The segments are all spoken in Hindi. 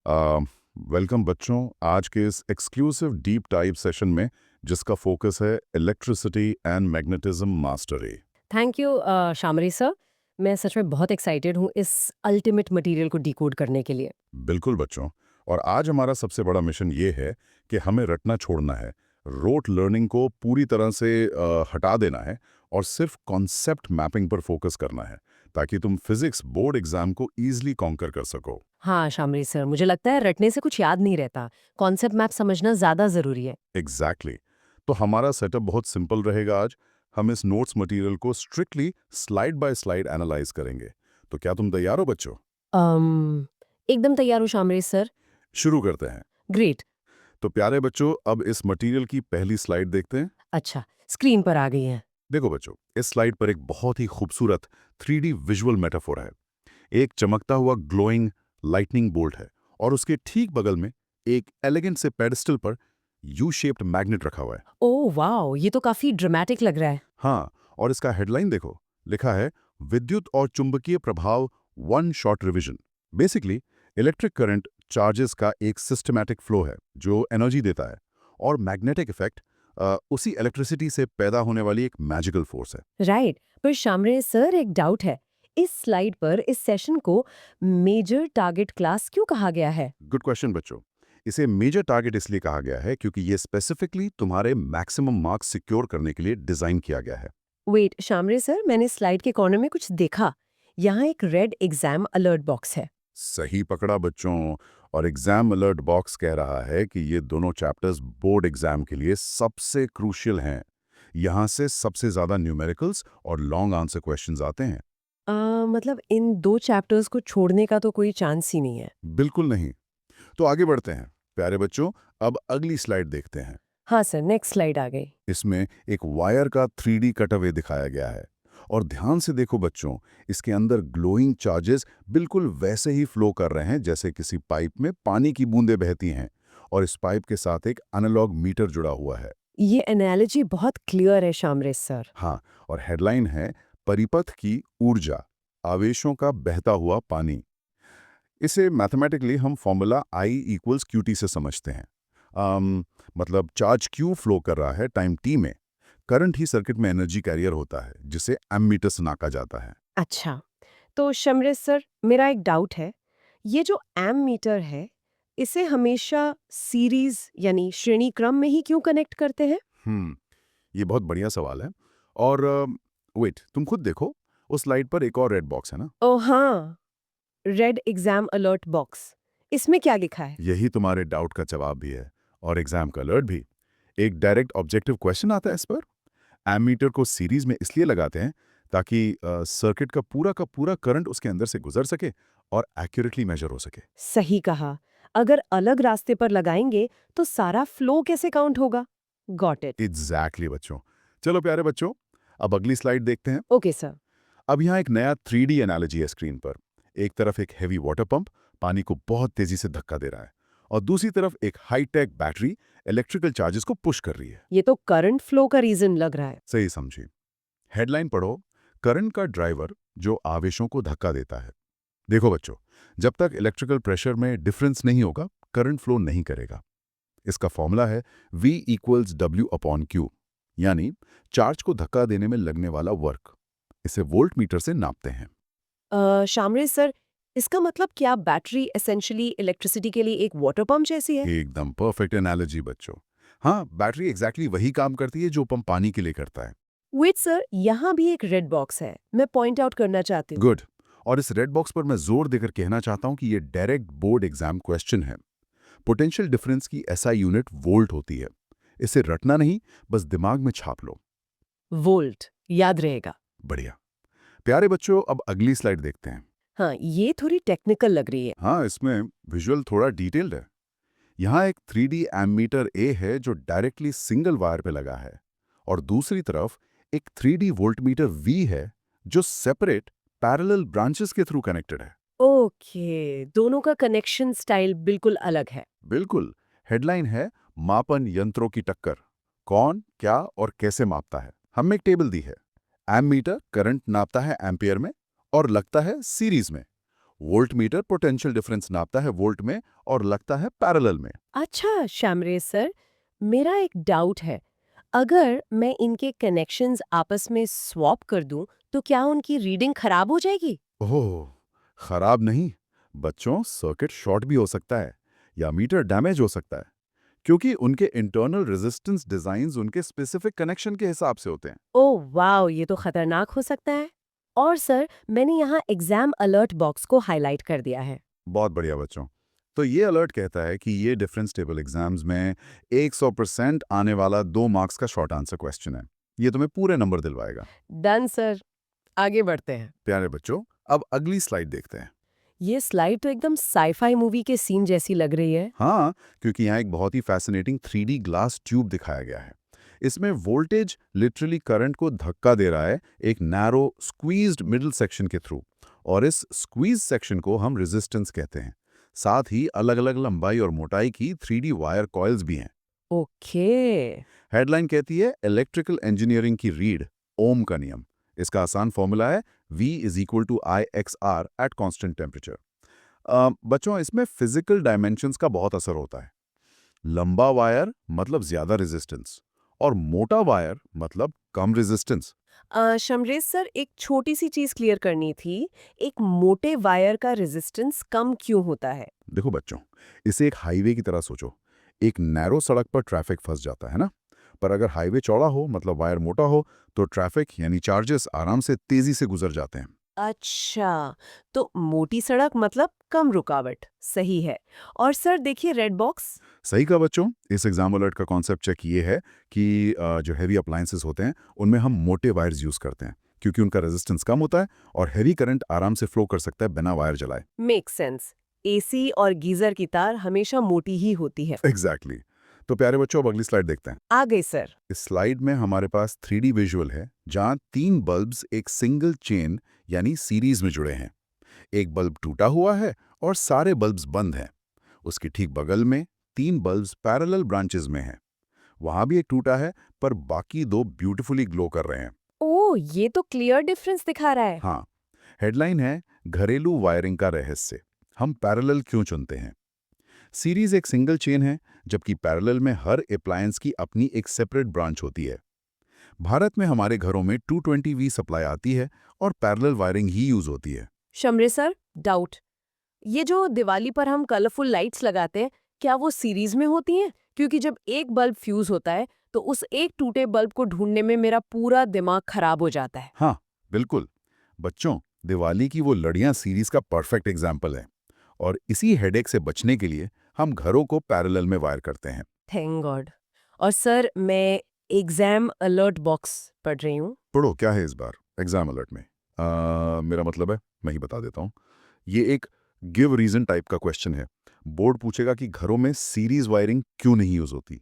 वेलकम बच्चों। आज के इस एक्सक्लूसिव डीप टाइप सेशन में जिसका फोकस है electricity and magnetism mastery. Thank you शामरी सर। मैं सच में बहुत एक्साइटेड हूँ इस अल्टीमेट मटेरियल को डिकोड करने के लिए। बिल्कुल बच्चों। और आज हमारा सबसे बड़ा मिशन ये है कि हमें रटना छोड़ना है, रोट लर्निंग को पूरी तरह से हटा देना है और सिर्फ कॉन्सेप्ट मैपिंग पर फोकस करना है, ताकि तुम फिजिक्स बोर्ड एग्जाम को ईजिली कॉन्कर कर सको। हाँ शामरी सर, मुझे लगता है रटने से कुछ याद नहीं रहता। कॉन्सेप्ट मैप समझना ज़्यादा ज़रूरी है। एग्जैक्टली तो हमारा सेटअप बहुत सिंपल रहेगा आज। हम इस नोट्स मटेरियल को strictly slide bye slide analyse करेंगे। तो क्या तुम तैयार हो बच्चों? एकदम तैयार हूँ शामरी सर। शुरू करते हैं। ग्रेट। तो प्यारे बच्चों, अब इस मटेरियल की पहली स्लाइड देखते हैं। अच्छा, स्क्रीन पर आ गई हैं। देखो बच्चों, इस स्लाइड पर एक बहुत ही खूबसूरत 3D विजुअल मेटाफोर है। एक चमकता हुआ ग्लोइंग लाइटनिंग बोल्ट है और उसके ठीक बगल में एक एलिगेंट से पेडिस्टल पर यू शेप्ड मैग्नेट रखा हुआ है। ओह वाओ, ये तो काफ़ी ड्रामेटिक लग रहा है। हाँ, और इसका हेडलाइन देखो, लिखा है विद्युत और चुंबकीय प्रभाव one shot revision. Basically electric current charges का एक सिस्टमैटिक फ्लो है जो एनर्जी देता है, और मैग्नेटिक इफेक्ट उसी इलेक्ट्रिसिटी से पैदा होने वाली एक मैजिकल फोर्स है। राइट, पर शामरे सर एक डाउट है। इस स्लाइड पर इस सेशन को मेजर टारगेट क्लास क्यों कहा गया है? गुड क्वेश्चन बच्चों। इसे मेजर टारगेट इसलिए कहा गया है क्योंकि ये स्पेसिफिकली तुम्हारे मैक्सिमम मार्क्स सिक्योर करने के लिए डिजाइन किया गया है। वेट शामरे सर, मैंने स्लाइड के कॉर्नर में कुछ देखा। यहाँ एक रेड एग्जाम अलर्ट बॉक्स है। सही पकड़ा बच्चों। और एग्जाम अलर्ट बॉक्स कह रहा है कि ये दोनों चैप्टर्स बोर्ड एग्जाम के लिए सबसे क्रूशियल हैं। यहाँ से सबसे ज्यादा न्यूमेरिकल्स और लॉन्ग आंसर क्वेश्चंस आते हैं। मतलब इन दो चैप्टर्स को छोड़ने का तो कोई चांस ही नहीं है। बिल्कुल नहीं। तो आगे बढ़ते हैं प्यारे बच्चों। अब अगली स्लाइड देखते हैं। हाँ सर, नेक्स्ट स्लाइड आ गई। इसमें एक वायर का 3D कटअवे दिखाया गया है। और ध्यान से देखो बच्चों, इसके अंदर ग्लोइंग चार्जेस बिल्कुल वैसे ही फ्लो कर रहे हैं जैसे किसी पाइप में पानी की बूंदें बहती हैं। और इस पाइप के साथ एक एनालॉग मीटर जुड़ा हुआ है। ये एनालॉजी बहुत क्लियर है शामरे सर। हाँ, और हेडलाइन है परिपथ की ऊर्जा, आवेशों का बहता हुआ पानी। इसे मैथमेटिकली हम फॉर्मूला I इक्वल्स QT से समझते हैं। मतलब चार्ज क्यू फ्लो कर रहा है टाइम टी में, करंट ही सर्किट में एनर्जी कैरियर होता है जिसे एमीटर से नापा जाता है। अच्छा, तो शामरे सर मेरा एक डाउट है। ये जो एम मीटर है, इसे हमेशा सीरीज यानी श्रेणी क्रम में ही क्यों कनेक्ट करते हैं? हम्म ये बहुत बढ़िया सवाल है। और वेट, तुम खुद देखो, उस स्लाइड पर एक और रेड बॉक्स है ना। ओ हाँ, रेड एग्जाम अलर्ट बॉक्स। इसमें क्या लिखा है? यही तुम्हारे डाउट का जवाब भी है और एग्जाम का अलर्ट भी। एक डायरेक्ट ऑब्जेक्टिव क्वेश्चन आता है इस पर। एमीटर को सीरीज में इसलिए लगाते हैं ताकि सर्किट का पूरा करंट उसके अंदर से गुजर सके और एक्यूरेटली मेजर हो सके। सही कहा। अगर अलग रास्ते पर लगाएंगे तो सारा फ्लो कैसे काउंट होगा? Got it. एग्जैक्टली बच्चों। चलो प्यारे बच्चों, अब अगली स्लाइड देखते हैं। Okay sir. अब यहाँ एक नया 3D एनालॉजी है स्क्रीन पर। एक तरफ एक हैवी वाटर पंप पानी को बहुत तेजी से धक्का दे रहा है, और दूसरी तरफ एक हाईटेक बैटरी इलेक्ट्रिकल चार्जेस को पुश कर रही है। ये तो करंट फ्लो का रीजन लग रहा है। सही समझी। हेडलाइन पढ़ो, करंट का ड्राइवर जो आवेशों को धक्का देता है। देखो बच्चों, जब तक इलेक्ट्रिकल प्रेशर में डिफरेंस नहीं होगा, करंट फ्लो नहीं करेगा। इसका फॉर्मूला है V equals W upon Q, यानी चार्ज को धक्का देने में लगने वाला वर्क। इसे वोल्ट मीटर से नापते हैं। शामरे सर, इसका मतलब क्या बैटरी एसेंशियली इलेक्ट्रिसिटी के लिए एक वाटर पंप जैसी है? एकदम परफेक्ट एनालॉजी बच्चों। हाँ, बैटरी एग्जैक्टली वही काम करती है जो पंप पानी के लिए करता है। वेट सर, यहाँ भी एक रेड बॉक्स है, मैं पॉइंट आउट करना चाहती हूँ। गुड। और इस रेड बॉक्स पर मैं जोर देकर कहना चाहता हूं कि ये डायरेक्ट बोर्ड एग्जाम क्वेश्चन है। पोटेंशियल डिफरेंस की SI यूनिट वोल्ट होती है। इसे रटना नहीं, बस दिमाग में छाप लो। वोल्ट याद रहेगा। बढ़िया। प्यारे बच्चों, अब अगली स्लाइड देखते हैं। हाँ, ये थोड़ी टेक्निकल लग रही है। हाँ, इसमें विजुअल थोड़ा डिटेल्ड है। यहाँ एक 3D एमीटर A है जो डायरेक्टली सिंगल वायर पे लगा है, और दूसरी तरफ एक 3D वोल्टमीटर V है जो सेपरेट पैरेलल ब्रांचेस के थ्रू कनेक्टेड है। ओके, दोनों का कनेक्शन स्टाइल बिल्कुल अलग है। बिल्कुल। हेडलाइन है मापन यंत्रों की टक्कर, कौन क्या और कैसे मापता है। हमें एक टेबल दी है। एमीटर करंट नापता है एम्पियर में और लगता है सीरीज में। वोल्ट मीटर पोटेंशियल डिफरेंस नापता है वोल्ट में और लगता है पैरेलल में। अच्छा शामरेज सर, मेरा एक डाउट है। अगर मैं इनके कनेक्शंस आपस में स्वैप कर दूं, तो क्या उनकी रीडिंग खराब हो जाएगी? ओह, खराब नहीं बच्चों, सर्किट शॉर्ट भी हो सकता है या मीटर डैमेज हो सकता है, क्योंकि उनके इंटरनल रेजिस्टेंस डिजाइन्स उनके स्पेसिफिक कनेक्शन के हिसाब से होते हैं। ओह वाओ, ये तो खतरनाक हो सकता है। और सर, मैंने यहाँ एग्जाम अलर्ट बॉक्स को हाईलाइट कर दिया है। बहुत बढ़िया बच्चों। तो ये अलर्ट कहता है कि ये डिफरेंस टेबल एग्जाम्स में 100% आने वाला 2 मार्क्स का शॉर्ट आंसर क्वेश्चन है। ये तुम्हें पूरे नंबर दिलवाएगा। डन सर, आगे बढ़ते हैं। प्यारे बच्चों, अब अगली स्लाइड देखते हैं। ये स्लाइड तो एकदम साईफाई मूवी के सीन जैसी लग रही है। हाँ, क्योंकि यहाँ एक बहुत ही फैसिनेटिंग 3D ग्लास ट्यूब दिखाया गया है। इसमें वोल्टेज लिटरली करंट को धक्का दे रहा है एक नैरो स्क्वीज्ड मिडिल सेक्शन के थ्रू, और इस स्क्वीज सेक्शन को हम रेजिस्टेंस कहते हैं। साथ ही अलग-अलग लंबाई और मोटाई की 3D वायर कॉइल्स भी हैं। ओके। हेडलाइन कहती है इलेक्ट्रिकल इंजीनियरिंग की रीड, ओम का नियम। इसका आसान फॉर्मूला है V = IXR at constant temperature. बच्चों, इसमें फिजिकल डायमेंशंस का बहुत असर होता है। लंबा वायर मतलब ज्यादा रेजिस्टेंस और मोटा वायर मतलब कम रेजिस्टेंस। शमरेज सर, एक छोटी सी चीज क्लियर करनी थी। एक मोटे वायर का रेजिस्टेंस कम क्यों होता है? देखो बच्चों, इसे एक हाईवे की तरह सोचो। एक नैरो सड़क पर ट्रैफिक फंस जाता है ना, पर अगर हाईवे चौड़ा हो मतलब वायर मोटा हो तो ट्रैफिक यानी चार्जेस आराम से तेजी से गुजर जाते हैं। अच्छा, तो मोटी सड़क मतलब कम रुकावट, सही है। और सर देखिए रेड बॉक्स। सही कहा बच्चों, इस एग्जाम अलर्ट का कॉन्सेप्ट चेक ये है कि जो हैवी अप्लायंसेस होते हैं उनमें हम मोटे वायर्स यूज करते हैं, क्योंकि उनका रेजिस्टेंस कम होता है और हैवी करंट आराम से फ्लो कर सकता है बिना वायर जलाए। Make sense. एसी और गीजर की तार हमेशा मोटी ही होती है। एग्जैक्टली तो प्यारे बच्चों, अब अगली स्लाइड देखते हैं। आ गई सर। इस स्लाइड में हमारे पास 3D विजुअल है जहां 3 बल्ब्स एक सिंगल चेन यानी सीरीज में जुड़े हैं। एक बल्ब टूटा हुआ है और सारे बल्ब्स बंद हैं। उसके ठीक बगल में 3 बल्ब्स पैरेलल ब्रांचेस में हैं। वहां भी एक टूटा है, पर बाकी 2 ब्यूटीफुली ग्लो कर रहे हैं। ओह, ये तो क्लियर डिफरेंस दिखा रहा है। हाँ, हेडलाइन है घरेलू वायरिंग का रहस्य, हम पैरेलल क्यों चुनते हैं। सीरीज एक सिंगल चेन है, जबकि पैरेलल में हर अप्लायंस की अपनी एक सेपरेट ब्रांच होती है। भारत में हमारे घरों में 220V सप्लाई आती है और पैरेलल वायरिंग ही यूज होती है। Shamrez sir, doubt. ये जो दिवाली पर हम कलरफुल लाइट्स लगाते हैं, क्या वो सीरीज में होती हैं? क्योंकि जब एक बल्ब फ्यूज होता है तो उस एक टूटे बल्ब को ढूंढने में मेरा पूरा दिमाग खराब हो जाता है। हाँ, बिल्कुल बच्चों, दिवाली की वो लड़ियां सीरीज का परफेक्ट एग्जाम्पल है, और इसी हेडेक से बचने के लिए हम घरों को पैरेलल में वायर करते हैं। Thank God. और सर, मैं एग्जाम अलर्ट बॉक्स पढ़ रही हूँ। पढ़ो, क्या है इस बार एग्जाम अलर्ट में। मेरा मतलब है, मैं ही बता देता हूँ। ये एक गिव रीजन टाइप का क्वेश्चन है। बोर्ड पूछेगा कि घरों में सीरीज वायरिंग क्यों नहीं यूज होती,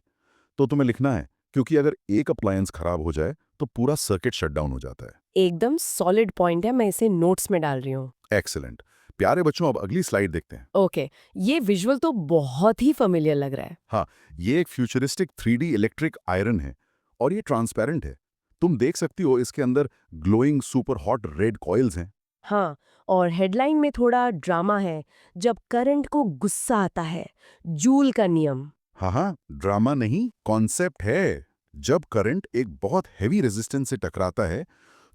तो तुम्हें लिखना है क्योंकि अगर एक अप्लायंस खराब हो जाए तो पूरा सर्किट शटडाउन हो जाता है। एकदम सॉलिड पॉइंट है, मैं इसे नोट्स में डाल रही हूँ। एक्सीलेंट। प्यारे बच्चों, अब अगली स्लाइड देखते हैं। ओके, ये विजुअल तो बहुत ही फेमिलियर लग रहा है। हाँ, ये एक फ्यूचरिस्टिक 3D इलेक्ट्रिक आयरन है और ये ट्रांसपेरेंट है। तुम देख सकती हो इसके अंदर glowing super hot red coils हैं। हाँ, और हेडलाइन में थोड़ा ड्रामा है। जब करंट को गुस्सा आता है, जूल का नियम। हाँ हाँ, ड्रामा नहीं, कॉन्सेप्ट है। जब करंट एक बहुत हैवी रेजिस्टेंस से टकराता है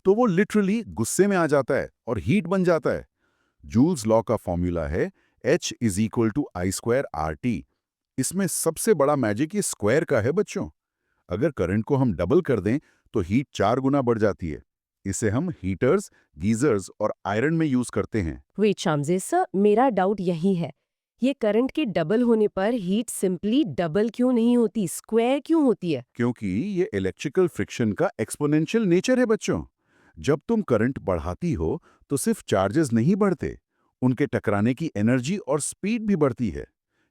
तो वो लिटरली गुस्से में आ जाता है और हीट बन जाता है। जूल्स लॉ का फॉर्मूला है H = I² RT। इसमें सबसे बड़ा मैजिक ये स्क्वायर का है बच्चों। अगर करंट को हम डबल कर दें तो हीट 4 गुना बढ़ जाती है। इसे हम हीटर्स, गीजर्स और आयरन में यूज करते हैं। वेट शामजेद सर, मेरा डाउट यही है। ये करंट के डबल होने पर हीट सिंपली डबल क्यों नहीं होती, स्क्वायर क्यों होती है? क्योंकि ये इलेक्ट्रिकल फ्रिक्शन का एक्सपोनेंशियल नेचर है बच्चों। जब तुम करंट बढ़ाती हो तो सिर्फ चार्जेस नहीं बढ़ते, उनके टकराने की एनर्जी और स्पीड भी बढ़ती है।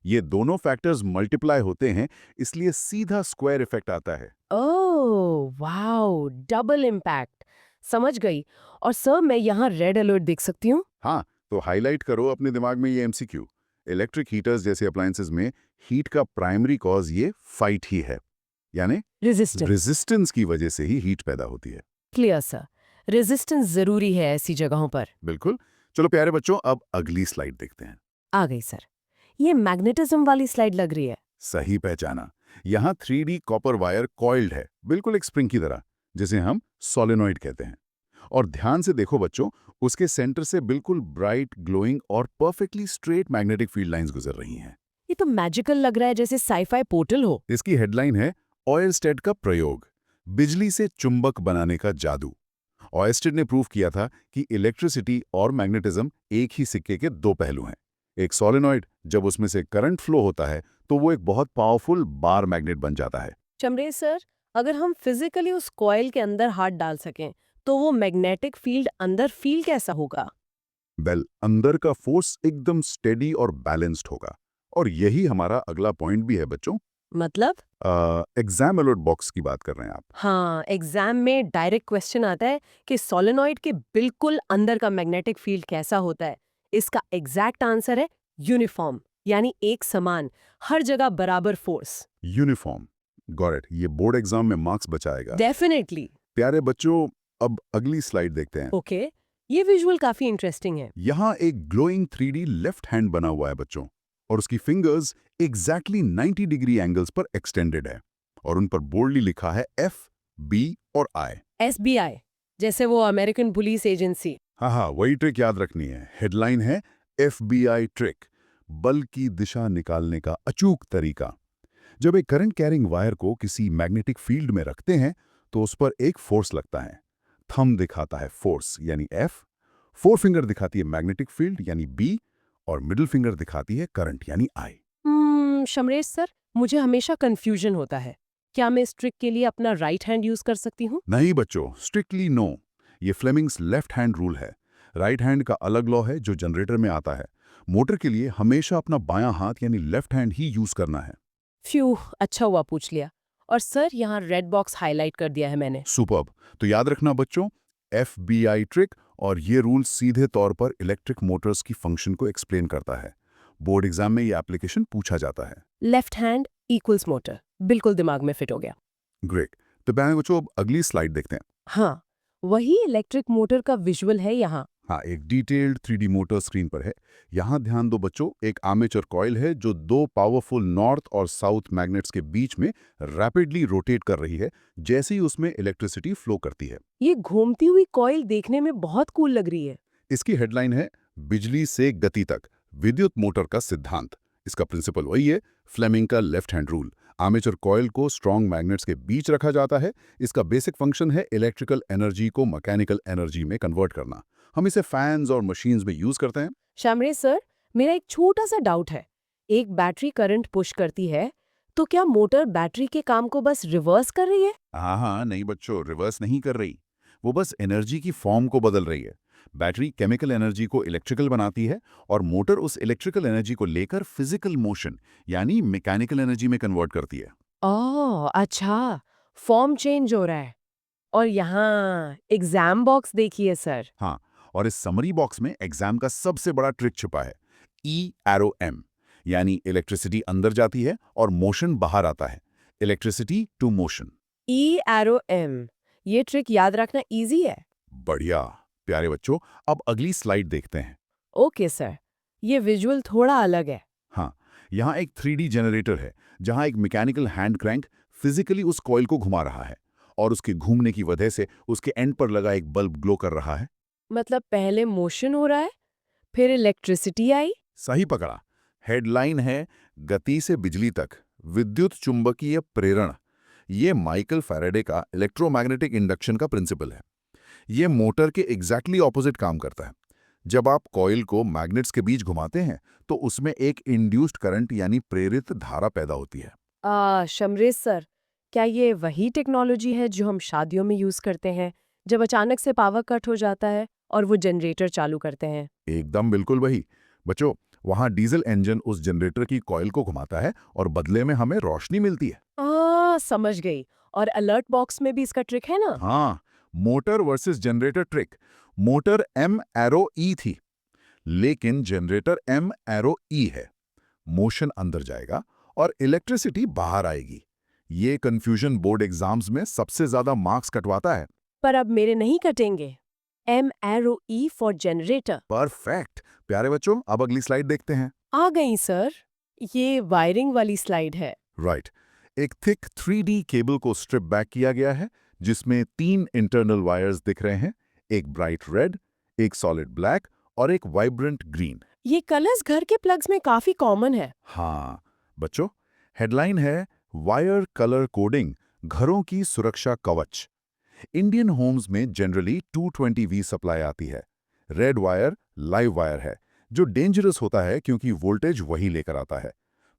ये दोनों फैक्टर्स मल्टीप्लाई होते हैं, इसलिए सीधा स्क्वायर इफेक्ट आता है। Oh wow, double impact. समझ गई। और सर, मैं यहाँ रेड अलर्ट देख सकती हूँ? हाँ, तो हाईलाइट करो अपने दिमाग में ये MCQ। इलेक्ट्रिक हीटर्स जैसे अप्लायंसेस में हीट का प्राइमरी कॉज ये फाइट ही है, यानी रेजिस्टेंस। रेजिस्टेंस की वजह से ही हीट पैदा होती है। क्लियर सर, रेजिस्टेंस जरूरी है ऐसी जगहों पर। बिल्कुल। चलो प्यारे बच्चों, अब अगली स्लाइड देखते हैं। आ गई सर। ये मैग्नेटिज्म वाली स्लाइड लग रही है। सही पहचाना। यहाँ 3D कॉपर वायर कॉइल्ड है, बिल्कुल एक स्प्रिंग की तरह, जिसे हम सोलेनॉइड कहते हैं। और ध्यान से देखो बच्चों, उसके सेंटर से बिल्कुल ब्राइट, ग्लोइंग और perfectly straight magnetic field lines गुजर रही हैं। ये तो मैजिकल लग रहा है, जैसे साईफाई पोर्टल हो। इसकी हेडलाइन है ऑयरस्टेड का प्रयोग, बिजली से चुंबक बनाने का जादू। ऑयरस्टेड ने प्रूव किया था कि इलेक्ट्रिसिटी और मैग्नेटिज्म एक ही सिक्के के दो पहलू हैं। एक सोलेनॉइड, जब उसमें से करंट फ्लो होता है तो वो एक बहुत पावरफुल बार मैग्नेट बन जाता है। चमरेज सर, अगर हम फिजिकली उस कॉइल के अंदर हाथ डाल सकें तो वो मैग्नेटिक फील्ड अंदर फील कैसा होगा? अंदर का फोर्स एकदम स्टेडी और बैलेंस्ड होगा। और यही हमारा अगला पॉइंट भी है बच्चों। मतलब? एग्जाम अलर्ट बॉक्स की बात कर रहे हैं आप। हाँ, एग्जाम में डायरेक्ट क्वेश्चन आता है कि सोलेनॉइड के बिल्कुल अंदर का मैग्नेटिक फील्ड कैसा होता है। इसका एग्जैक्ट आंसर है यूनिफॉर्म, यानी एक समान, हर जगह बराबर फोर्स। Uniform, got it. ये बोर्ड एग्जाम में मार्क्स बचाएगा। डेफिनेटली। प्यारे बच्चों, अब अगली स्लाइड देखते हैं। ओके, ये विजुअल काफी इंटरेस्टिंग है। यहाँ एक ग्लोइंग 3D लेफ्ट हैंड बना हुआ है बच्चों, और उसकी फिंगर्स एग्जैक्टली 90 डिग्री एंगल्स पर एक्सटेंडेड है, और उन पर बोल्डली लिखा है F, B और I। एसबीआई, जैसे वो अमेरिकन पुलिस एजेंसी। हाँ, वही ट्रिक याद रखनी है। हेडलाइन है FBI ट्रिक, बल की दिशा निकालने का अचूक तरीका। जब एक करंट कैरिंग वायर को किसी मैग्नेटिक फील्ड में रखते हैं तो उस पर एक फोर्स लगता है। थंब दिखाता है फोर्स यानी F, फोर फिंगर दिखाती है मैग्नेटिक फील्ड यानी B, और मिडिल फिंगर दिखाती है करंट यानी I। शमरेश सर, मुझे हमेशा कंफ्यूजन होता है। क्या मैं इस ट्रिक के लिए अपना राइट हैंड यूज कर सकती हूँ? नहीं बच्चों, स्ट्रिक्टली नो। ये फ्लेमिंग्स लेफ्ट हैंड रूल है। राइट हैंड का अलग लॉ है जो जनरेटर में आता है। मोटर के लिए हमेशा अपना बायां हाथ यानी लेफ्ट हैंड ही यूज करना है। फ्यू, अच्छा हुआ पूछ लिया। और सर, यहाँ रेड बॉक्स हाईलाइट कर दिया है मैंने। सुपर्ब। तो याद रखना बच्चों, FBI ट्रिक, और ये रूल सीधे तौर पर इलेक्ट्रिक मोटर्स की फंक्शन को एक्सप्लेन करता है। बोर्ड एग्जाम में ये एप्लीकेशन पूछा जाता है। लेफ्ट हैंड इक्वल्स मोटर, बिल्कुल दिमाग में फिट हो गया। ग्रेट। तो प्यारे बच्चों, अब अगली स्लाइड देखते हैं। हाँ, वही इलेक्ट्रिक मोटर का विजुअल है यहाँ। हाँ, एक डिटेल्ड 3D मोटर स्क्रीन पर है। यहाँ ध्यान दो बच्चों, एक आर्मेचर कॉइल है जो दो पावरफुल नॉर्थ और साउथ मैग्नेट्स के बीच में रैपिडली रोटेट कर रही है, जैसे ही उसमें इलेक्ट्रिसिटी फ्लो करती है। ये घूमती हुई कॉइल देखने में बहुत कूल लग रही है। इसकी हेडलाइन है बिजली से गति तक, विद्युत मोटर का सिद्धांत। इसका प्रिंसिपल वही है, फ्लेमिंग का left hand rule. Armature coil को स्ट्रॉन्ग मैग्नेट्स के बीच रखा जाता है। इसका बेसिक फंक्शन है इलेक्ट्रिकल एनर्जी को मैकेनिकल एनर्जी में कन्वर्ट करना। हम इसे फैंस और मशीन्स में यूज करते हैं। शामरेज सर, मेरा एक छोटा सा डाउट है। एक बैटरी करंट पुश करती है, तो क्या मोटर बैटरी के काम को बस रिवर्स कर रही है? हाँ, नहीं बच्चों, रिवर्स नहीं कर रही। वो बस एनर्जी की फॉर्म को बदल रही है। बैटरी केमिकल एनर्जी को इलेक्ट्रिकल बनाती है, और मोटर उस इलेक्ट्रिकल एनर्जी को लेकर फिजिकल मोशन यानी मैकेनिकल एनर्जी में कन्वर्ट करती है। ओह अच्छा, फॉर्म चेंज हो रहा है। और यहाँ एग्जाम बॉक्स देखिए सर। हाँ, और इस समरी बॉक्स में एग्जाम का सबसे बड़ा ट्रिक छुपा है। E♯M, यानी इलेक्ट्रिसिटी अंदर जाती है और मोशन बाहर आता है। Electricity to motion. E♯M, ये ट्रिक याद रखना इजी है। बढ़िया। प्यारे बच्चों, अब अगली स्लाइड देखते हैं। ओके सर, ये विजुअल थोड़ा अलग है। हाँ, यहाँ एक 3D जनरेटर है, जहाँ एक मैकेनिकल हैंड क्रैंक फिजिकली उस कॉइल को घुमा रहा है, और उसके घूमने की वजह से उसके एंड पर लगा एक बल्ब ग्लो कर रहा है। मतलब पहले मोशन हो रहा है, फिर इलेक्ट्रिसिटी आई। सही पकड़ा। हेडलाइन है गति से बिजली तक, विद्युत चुंबकीय प्रेरण। ये माइकल फैराडे का इलेक्ट्रोमैग्नेटिक इंडक्शन का प्रिंसिपल है। ये मोटर के एग्जैक्टली ऑपोजिट काम करता है। जब आप कॉइल को मैग्नेट्स के बीच घुमाते हैं तो उसमें एक इंड्यूस्ड करंट यानी प्रेरित धारा पैदा होती है। शमरेज सर, क्या ये वही टेक्नोलॉजी है जो हम शादियों में यूज करते हैं, जब अचानक से पावर कट हो जाता है और वो जनरेटर चालू करते हैं? एकदम बिल्कुल वही। बच्चों, वहाँ डीजल इंजन उस जनरेटर की कॉइल को घुमाता है और बदले में हमें रोशनी मिलती है। समझ गई। और अलर्ट बॉक्स में भी इसका ट्रिक है ना? हाँ, motor versus generator trick. Motor M♯E थी, लेकिन जनरेटर M♯E है। मोशन अंदर जाएगा और इलेक्ट्रिसिटी बाहर आएगी। ये कंफ्यूजन बोर्ड एग्जाम्स में सबसे ज्यादा मार्क्स कटवाता है। पर अब मेरे नहीं कटेंगे। M arrow E for generator। Perfect. प्यारे बच्चों, अब अगली स्लाइड देखते हैं। आ गई सर। ये वायरिंग वाली स्लाइड है। राइट। एक थिक 3D केबल को स्ट्रिप बैक किया गया है, जिसमें 3 इंटरनल वायर्स दिख रहे हैं, एक ब्राइट रेड, एक सॉलिड ब्लैक और एक वाइब्रेंट ग्रीन। ये कलर्स घर के प्लग्स में काफी कॉमन है। हाँ बच्चों, हेडलाइन है वायर कलर कोडिंग, घरों की सुरक्षा कवच। इंडियन होम्स में जनरली 220V सप्लाई आती है। रेड वायर लाइव वायर है, जो डेंजरस होता है क्योंकि वोल्टेज वही लेकर आता है।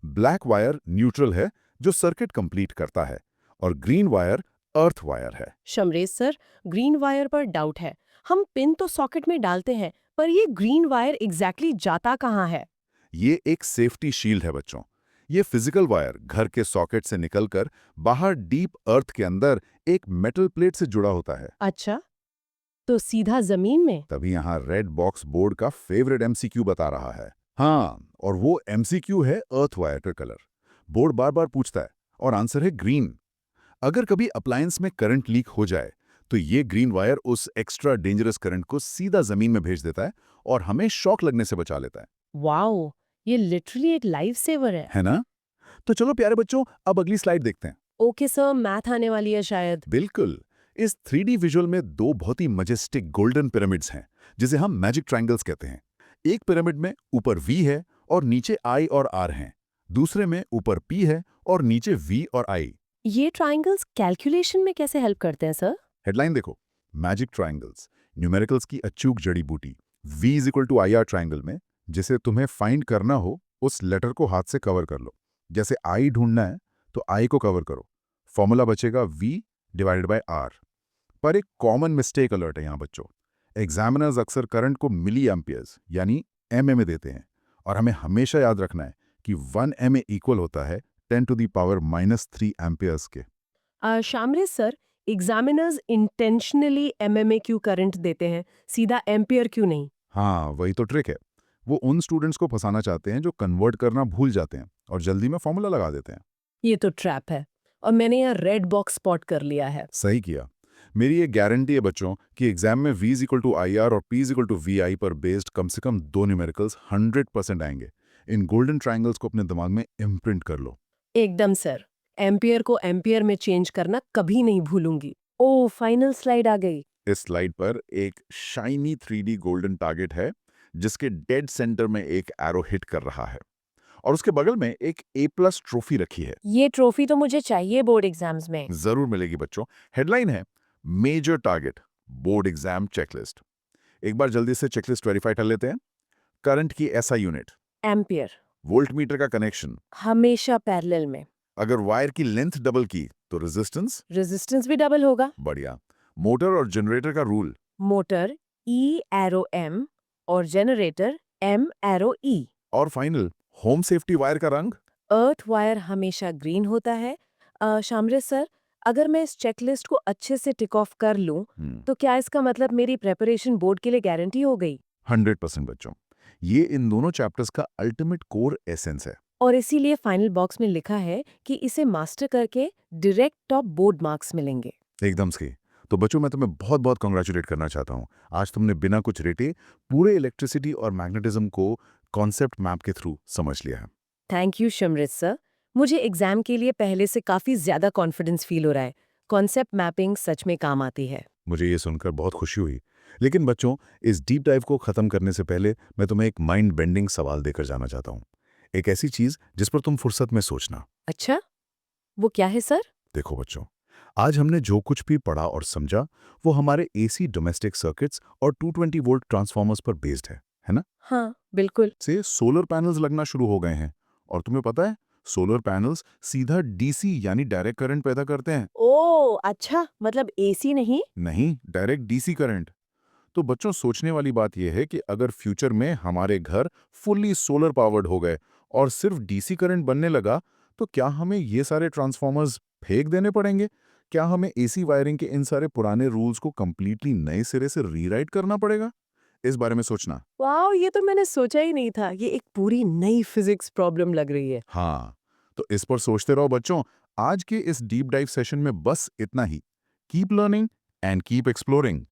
ब्लैक वायर न्यूट्रल है, जो सर्किट कंप्लीट करता है। और ग्रीन वायर अर्थ वायर है। शमरेश सर, ग्रीन वायर पर डाउट है। हम पिन तो सॉकेट में डालते हैं, पर ये ग्रीन वायर एग्जैक्टली जाता कहाँ है? ये एक सेफ्टी शील्ड है बच्चों। ये फिजिकल वायर घर के सॉकेट से निकलकर बाहर डीप अर्थ के अंदर एक मेटल प्लेट से जुड़ा होता है। अच्छा, तो सीधा जमीन में? तभी यहाँ रेड बॉक्स बोर्ड का फेवरेट एमसीक्यू बता रहा है। हाँ, और वो एमसीक्यू है अर्थ वायर का कलर। बोर्ड बार बार पूछता है और आंसर है ग्रीन। अगर कभी अप्लायंस में करंट लीक हो जाए तो ये ग्रीन वायर उस एक्स्ट्रा डेंजरस करंट को सीधा जमीन में भेज देता है और हमें शॉक लगने से बचा लेता है। वाओ, ये लिटरली एक लाइफ सेवर है। है ना? तो चलो प्यारे बच्चों, अब अगली स्लाइड देखते हैं। ओके सर, मैथ आने वाली है शायद। बिल्कुल। इस 3D विजुअल में 2 बहुत ही मजेस्टिक गोल्डन पिरामिड्स हैं, जिसे हम मैजिक ट्रायंगल्स कहते हैं। एक पिरामिड में ऊपर V है और नीचे I और R हैं। दूसरे में ऊपर P है और नीचे V और I। ये ट्रायंगल्स कैलकुलेशन में कैसे हेल्प करते हैं सर? हेडलाइन देखो, मैजिक ट्रायंगल्स, न्यूमेरिकल्स की अचूक जड़ी बूटी। V = IR ट्रायंगल में जिसे तुम्हें फाइंड करना हो, उस लेटर को हाथ से कवर कर लो। जैसे I ढूंढना है तो I को कवर करो। फॉर्मूला बचेगा V/R। पर एक कॉमन मिस्टेक अलर्ट है यहाँ बच्चों। एग्जामिनर्स अक्सर करंट को मिली एम्पियर्स यानी एमए में देते हैं, और हमें हमेशा याद रखना है कि 1 mA इक्वल होता है 10⁻³ एम्पियर्स के। शामरेज सर, एग्जामिनर्स इंटेंशनली एमएमए क्यों करंट देते हैं, सीधा एम्पियर क्यों नहीं? हाँ, वही तो ट्रिक है। वो उन स्टूडेंट्स को फंसाना चाहते हैं जो कन्वर्ट करना भूल जाते हैं और जल्दी में फॉर्मूला लगा देते हैं। ये तो ट्रैप है, और मैंने यहाँ रेड बॉक्स स्पॉट कर लिया है। सही किया। मेरी ये गारंटी है बच्चों कि एग्जाम में V = IR और P = VI पर बेस्ड कम से कम 2 न्यूमेरिकल्स 100% आएंगे। इन गोल्डन ट्रायंगल्स को अपने दिमाग में इम्प्रिंट कर लो। एकदम सर, एम्पियर को एम्पियर में चेंज करना कभी नहीं भूलूंगी। ओ, फाइनल स्लाइड आ गई। इस स्लाइड पर एक शाइनी 3D गोल्डन टारगेट है, जिसके डेड सेंटर में एक एरो हिट कर रहा है, और उसके बगल में एक A+ ट्रॉफी रखी है। ये ट्रॉफी तो मुझे चाहिए बोर्ड एग्जाम्स में। जरूर मिलेगी बच्चों। हेडलाइन है major target board exam checklist. एक बार जल्दी से चेकलिस्ट वेरीफाई कर लेते हैं। करंट की SI यूनिट, एम्पियर, वोल्टमीटर का कनेक्शन, हमेशा पैरेलल में। अगर वायर की लेंथ डबल की तो रेजिस्टेंस। रेजिस्टेंस भी डबल होगा। बढ़िया। मोटर और जनरेटर का rule. Motor E arrow M और जनरेटर M एरो E। और फाइनल, होम सेफ्टी वायर का रंग। अर्थ वायर हमेशा ग्रीन होता है। शामरेज सर, अगर मैं इस चेकलिस्ट को अच्छे से टिक ऑफ कर लूं, तो क्या इसका मतलब मेरी प्रेपरेशन बोर्ड के लिए गारंटी हो गई? 100% बच्चों। ये इन दोनों चैप्टर्स का अल्टीमेट कोर एसेंस है। और इसीलिए फाइनल बॉक्स में लिखा है कि इसे मास्टर करके डायरेक्ट टॉप बोर्ड मार्क्स मिलेंगे। एकदम सही। तो बच्चों, मैं तुम्हें बहुत बहुत कॉन्ग्रेचुलेट करना चाहता हूँ। आज तुमने बिना कुछ रेटे पूरे इलेक्ट्रिसिटी और मैग्नेटिज्म को कॉन्सेप्ट मैप के थ्रू समझ लिया है। Thank you Samaresh sir. मुझे एग्जाम के लिए पहले से काफी ज्यादा कॉन्फिडेंस फील हो रहा है। कॉन्सेप्ट मैपिंग सच में काम आती है। मुझे ये सुनकर बहुत खुशी हुई। लेकिन बच्चों, इस डीप डाइव को खत्म करने से पहले मैं तुम्हें एक माइंड बेंडिंग सवाल देकर जाना चाहता हूँ। एक ऐसी चीज जिस पर तुम फुर्सत में सोचना। अच्छा, वो क्या है सर? देखो बच्चों, आज हमने जो कुछ भी पढ़ा और समझा वो हमारे AC डोमेस्टिक सर्किट्स और 220 वोल्ट ट्रांसफार्मर्स पर बेस्ड है ना? हाँ, बिल्कुल। से सोलर पैनल्स लगना शुरू हो गए हैं, और तुम्हें पता है सोलर पैनल्स सीधा DC यानी डायरेक्ट करंट पैदा करते हैं। ओ अच्छा, मतलब एसी नहीं? नहीं, डायरेक्ट DC करंट। तो बच्चों, सोचने वाली बात यह है कि अगर फ्यूचर में हमारे घर फुल्ली सोलर पावर्ड हो गए और सिर्फ DC करंट बनने लगा, तो क्या हमें ये सारे ट्रांसफार्मर्स फेंक देने पड़ेंगे? क्या हमें AC वायरिंग के इन सारे पुराने रूल्स को कंप्लीटली नए सिरे से रीराइट करना पड़ेगा? इस बारे में सोचना। वाओ, ये तो मैंने सोचा ही नहीं था। ये एक पूरी नई फिजिक्स प्रॉब्लम लग रही है। हाँ, तो इस पर सोचते रहो बच्चों। आज के इस डीप डाइव सेशन में बस इतना ही। Keep learning and keep exploring.